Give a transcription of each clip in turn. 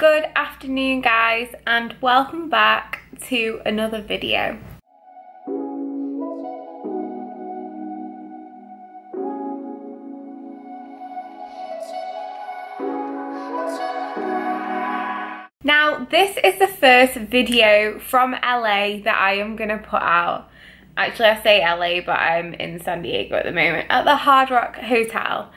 Good afternoon guys, and welcome back to another video. Now this is the first video from LA that I am gonna put out. Actually I say LA, but I'm in San Diego at the moment at the Hard Rock Hotel.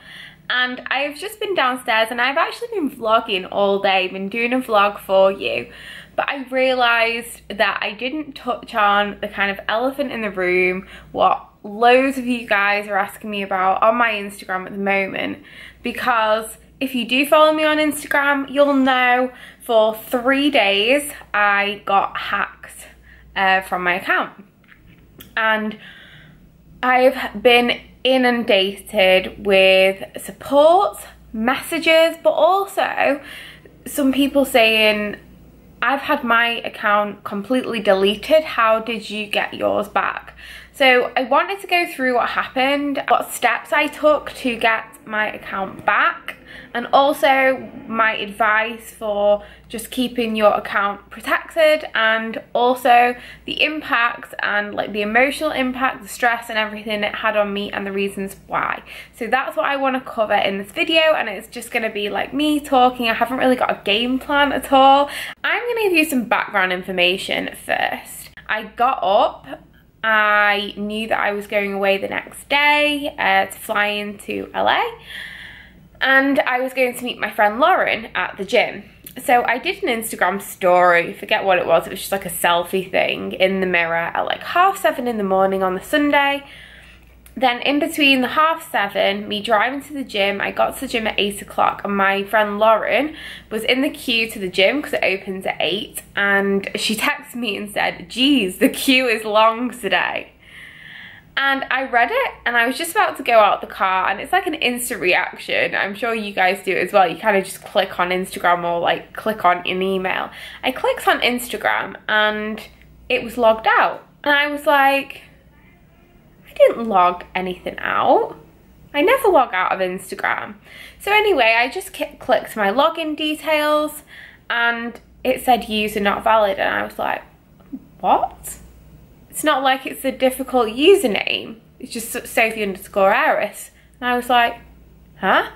And I've just been downstairs and I've actually been vlogging all day, been doing a vlog for you. But I realised that I didn't touch on the kind of elephant in the room, what loads of you guys are asking me about on my Instagram at the moment. Because if you do follow me on Instagram, you'll know for 3 days I got hacked from my account. And I've been inundated with support, messages, but also some people saying, I've had my account completely deleted, how did you get yours back? So I wanted to go through what happened, what steps I took to get my account back, and also my advice for just keeping your account protected, and also the impact and like the emotional impact, the stress and everything it had on me and the reasons why. So that's what I want to cover in this video, and it's just going to be like me talking. I haven't really got a game plan at all. I'm going to give you some background information first. I got up, I knew that I was going away the next day to fly into LA. And I was going to meet my friend Lauren at the gym. So I did an Instagram story, forget what it was just like a selfie thing in the mirror at like 7:30 in the morning on the Sunday. Then in between the 7:30, me driving to the gym, I got to the gym at 8 o'clock, and my friend Lauren was in the queue to the gym because it opens at 8, and she texted me and said, geez, the queue is long today. And I read it and I was just about to go out the car, and it's like an instant reaction. I'm sure you guys do it as well. You kind of just click on Instagram or like click on an email. I clicked on Instagram and it was logged out. And I was like, I didn't log anything out. I never log out of Instagram. So anyway, I just clicked my login details and it said user not valid. And I was like, what? It's not like it's a difficult username. It's just Sophie_Eris. And I was like, huh?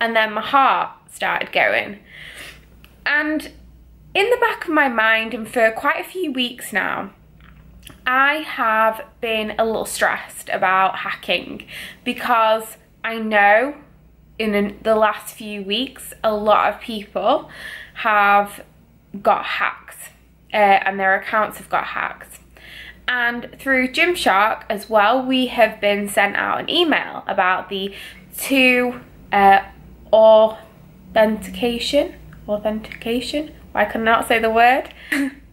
And then my heart started going. And in the back of my mind, and for quite a few weeks now, I have been a little stressed about hacking, because I know in the last few weeks, a lot of people have got hacked and their accounts have got hacked. And through Gymshark as well, we have been sent out an email about the authentication. I cannot say the word.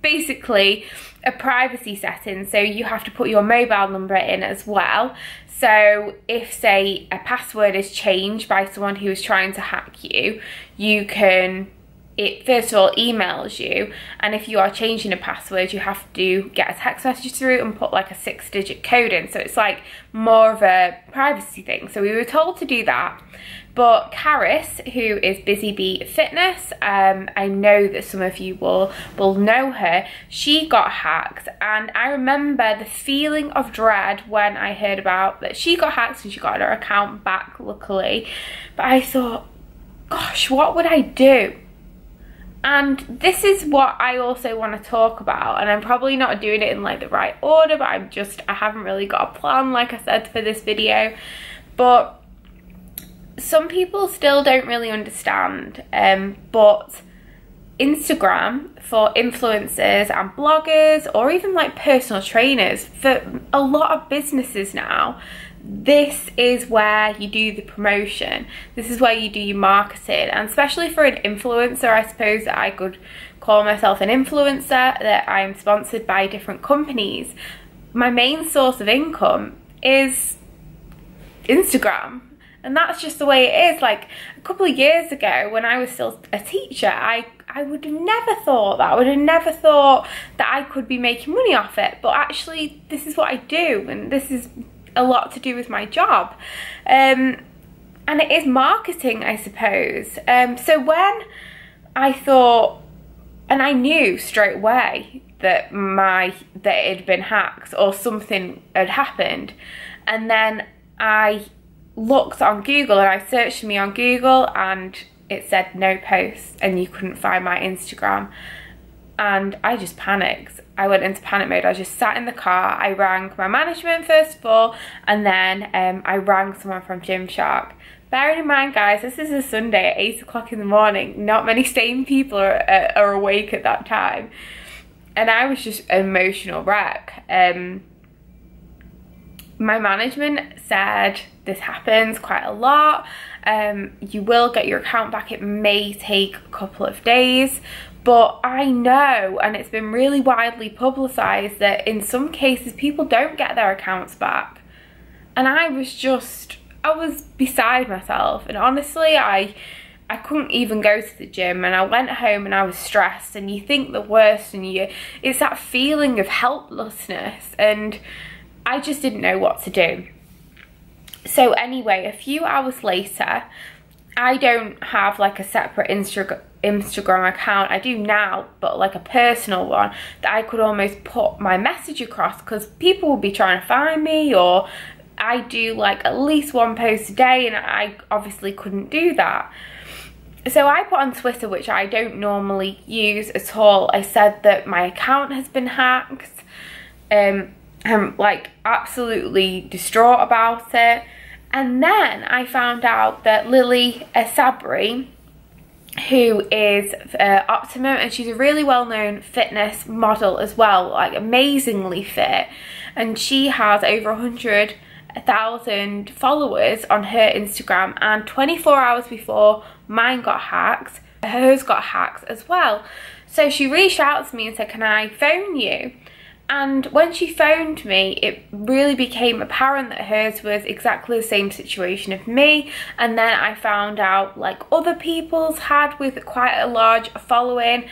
Basically, a privacy setting. So you have to put your mobile number in as well. So if, say, a password is changed by someone who is trying to hack you, you can... It first of all emails you, and if you are changing a password, you have to get a text message through and put like a 6-digit code in. So it's like more of a privacy thing. So we were told to do that. But Karis, who is Busy Bee Fitness, I know that some of you will know her, she got hacked. And I remember the feeling of dread when I heard about that she got hacked and she got her account back, luckily. But I thought, gosh, what would I do? And this is what I also want to talk about, and I'm probably not doing it in like the right order, but I haven't really got a plan, like I said, for this video. But some people still don't really understand, but Instagram for influencers and bloggers, or even like personal trainers, for a lot of businesses now, this is where you do the promotion. This is where you do your marketing. And especially for an influencer, I suppose that I could call myself an influencer, that I'm sponsored by different companies. My main source of income is Instagram. And that's just the way it is. Like a couple of years ago when I was still a teacher, I would have never thought that. I would have never thought that I could be making money off it. But actually this is what I do, and this is a lot to do with my job. And it is marketing, I suppose. So when I thought, and I knew straight away that it had been hacked or something had happened. And then I looked on Google and I searched me on Google and it said no posts and you couldn't find my Instagram. And I just panicked. I went into panic mode. I just sat in the car. I rang my management first of all, and then I rang someone from Gymshark. Bearing in mind, guys, this is a Sunday at 8 o'clock in the morning. Not many sane people are awake at that time. And I was just an emotional wreck. My management said this happens quite a lot. You will get your account back. It may take a couple of days. But I know, and it's been really widely publicised, that in some cases people don't get their accounts back. And I was beside myself. And honestly, I couldn't even go to the gym, and I went home and I was stressed, and you think the worst, and it's that feeling of helplessness, and I just didn't know what to do. So anyway, a few hours later, I don't have like a separate Instagram account. I do now, but like a personal one that I could almost put my message across, because people will be trying to find me, or I do like at least one post a day, and I obviously couldn't do that. So I put on Twitter, which I don't normally use at all. I said that my account has been hacked. I'm like absolutely distraught about it. And then I found out that Lily Sabri, who is Optimum, and she's a really well-known fitness model as well, like amazingly fit, and she has over 100,000 followers on her Instagram, and 24 hours before mine got hacked, hers got hacked as well. So she reached out to me and said, can I phone you? And when she phoned me, it really became apparent that hers was exactly the same situation of me. And then I found out like other people's had with quite a large following.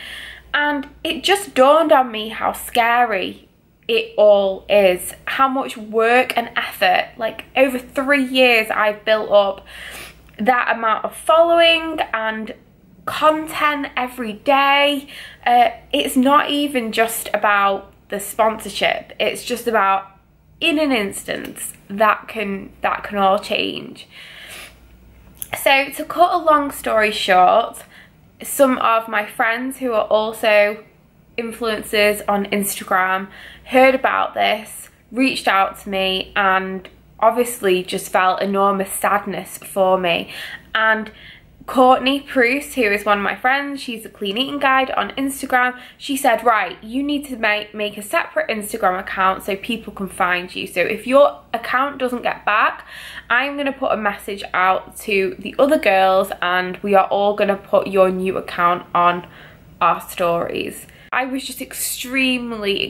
And it just dawned on me how scary it all is. How much work and effort, like over 3 years I've built up that amount of following and content every day. It's not even just about the sponsorship, it's just about in an instance that can all change. So to cut a long story short, some of my friends who are also influencers on Instagram heard about this, reached out to me, and obviously just felt enormous sadness for me. And Courtney Bruce, who is one of my friends, she's a clean eating guide on Instagram, she said, right, you need to make a separate Instagram account so people can find you. So if your account doesn't get back, I'm going to put a message out to the other girls, and we are all going to put your new account on our stories. I was just extremely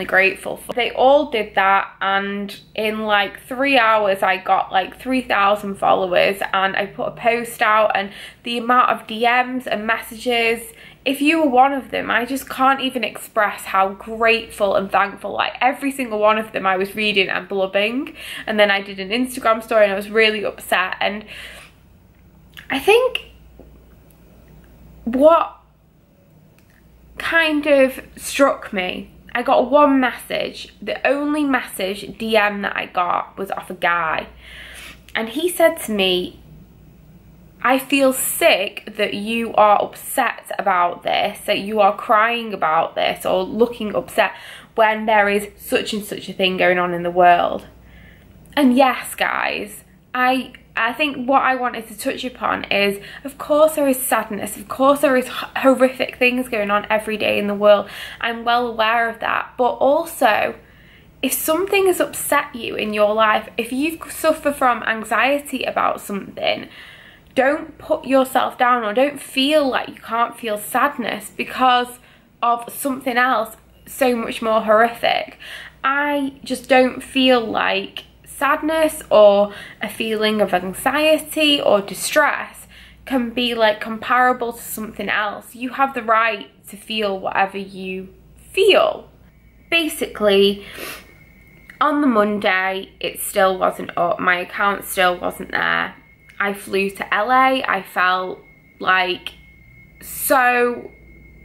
grateful. They all did that, and in like 3 hours I got like 3,000 followers, and I put a post out, and the amount of DMs and messages, if you were one of them, I just can't even express how grateful and thankful. Like every single one of them I was reading and blubbing, and then I did an Instagram story and I was really upset. And I think what kind of struck me, I got one message. The only message DM that I got was off a guy, and he said to me, I feel sick that you are upset about this, that you are crying about this or looking upset when there is such and such a thing going on in the world. And yes, guys, I think what I wanted to touch upon is, of course there is sadness, of course there is horrific things going on every day in the world. I'm well aware of that. But also, if something has upset you in your life, if you suffer from anxiety about something, don't put yourself down, or don't feel like you can't feel sadness because of something else so much more horrific. I just don't feel like sadness or a feeling of anxiety or distress can be like comparable to something else. You have the right to feel whatever you feel. Basically, on the Monday, it still wasn't up. My account still wasn't there. I flew to LA. I felt like so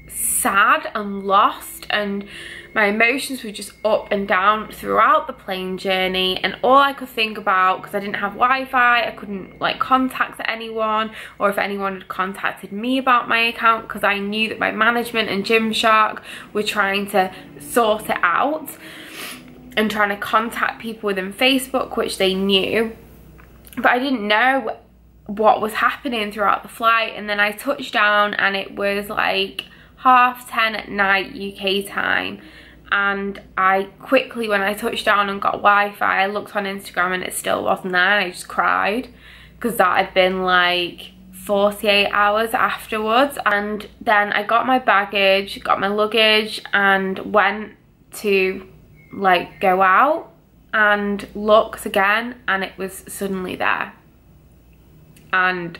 sad and lost, and my emotions were just up and down throughout the plane journey. And all I could think about, because I didn't have Wi-Fi, I couldn't like contact anyone, or if anyone had contacted me about my account, because I knew that my management and Gymshark were trying to sort it out and trying to contact people within Facebook, which they knew, but I didn't know what was happening throughout the flight. And then I touched down and it was like 10:30 at night UK time, and I quickly, when I touched down and got Wi-Fi, I looked on Instagram and it still wasn't there, and I just cried, because that had been like 48 hours afterwards. And then I got my baggage, got my luggage, and went to like go out and looked again, and it was suddenly there. And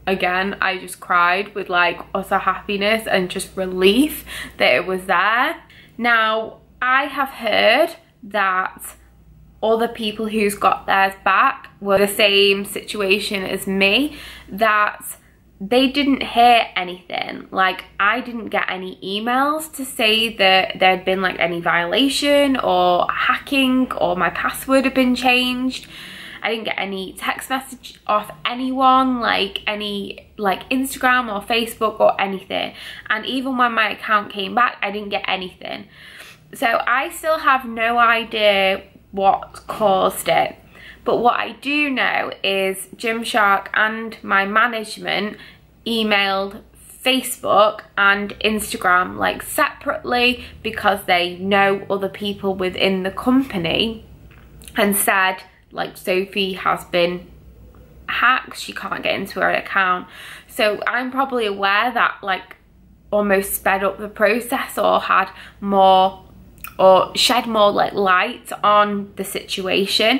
again, I just cried with like utter happiness and just relief that it was there. Now, I have heard that other people who's got theirs back were the same situation as me, that they didn't hear anything. Like, I didn't get any emails to say that there'd been like any violation or hacking, or my password had been changed. I didn't get any text message off anyone, like any like Instagram or Facebook or anything. And even when my account came back, I didn't get anything. So I still have no idea what caused it. But what I do know is Gymshark and my management emailed Facebook and Instagram like separately, because they know other people within the company, and said like Sophie has been hacked, she can't get into her account. So I'm probably aware that like almost sped up the process, or had more, or shed more like light on the situation.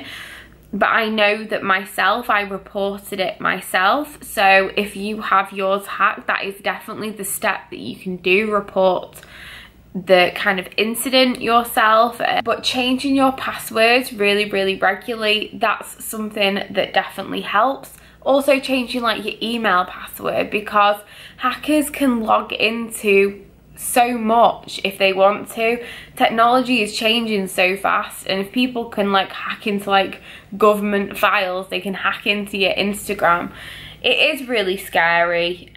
But I know that myself, I reported it myself. So if you have yours hacked, that is definitely the step that you can do, report the kind of incident yourself. But changing your passwords really regularly, that's something that definitely helps. Also changing like your email password, because hackers can log into so much if they want to. Technology is changing so fast, and if people can like hack into like government files, they can hack into your Instagram. It is really scary.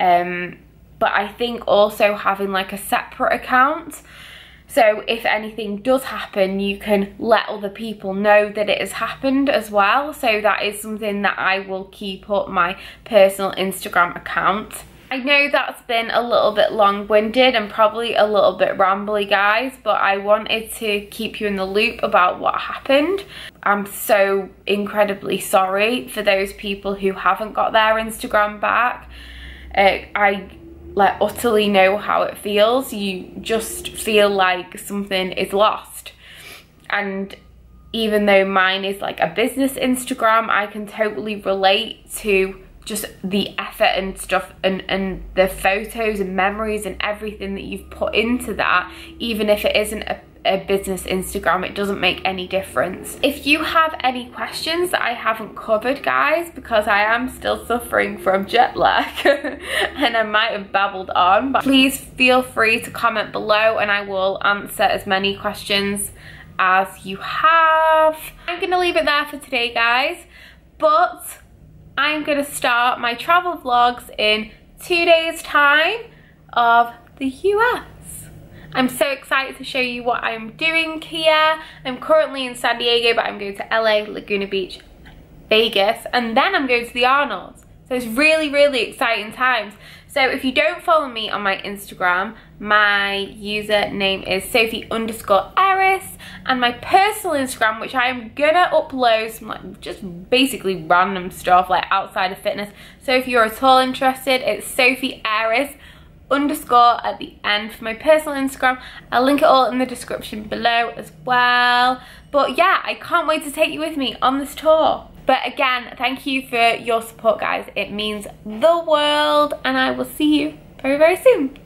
But I think also having like a separate account, so if anything does happen, you can let other people know that it has happened as well. So that is something that I will keep up, my personal Instagram account. I know that's been a little bit long-winded and probably a little bit rambly, guys, but I wanted to keep you in the loop about what happened. I'm so incredibly sorry for those people who haven't got their Instagram back. I like utterly know how it feels. You just feel like something is lost. And even though mine is like a business Instagram, I can totally relate to just the effort and stuff, and the photos and memories and everything that you've put into that. Even if it isn't a business Instagram, it doesn't make any difference. If you have any questions that I haven't covered, guys, because I am still suffering from jet lag and I might have babbled on, but please feel free to comment below and I will answer as many questions as you have. I'm gonna leave it there for today, guys, but I'm gonna start my travel vlogs in 2 days time of the US. I'm so excited to show you what I'm doing here. I'm currently in San Diego, but I'm going to LA, Laguna Beach, Vegas, and then I'm going to the Arnolds. So it's really exciting times. So if you don't follow me on my Instagram, my username is Sophie_Eris, and my personal Instagram, which I am gonna upload some like just basically random stuff like outside of fitness. So if you're at all interested, it's Sophie_Eris_ at the end for my personal Instagram. I'll link it all in the description below as well. But yeah, I can't wait to take you with me on this tour. But again, thank you for your support, guys. It means the world, and I will see you very soon.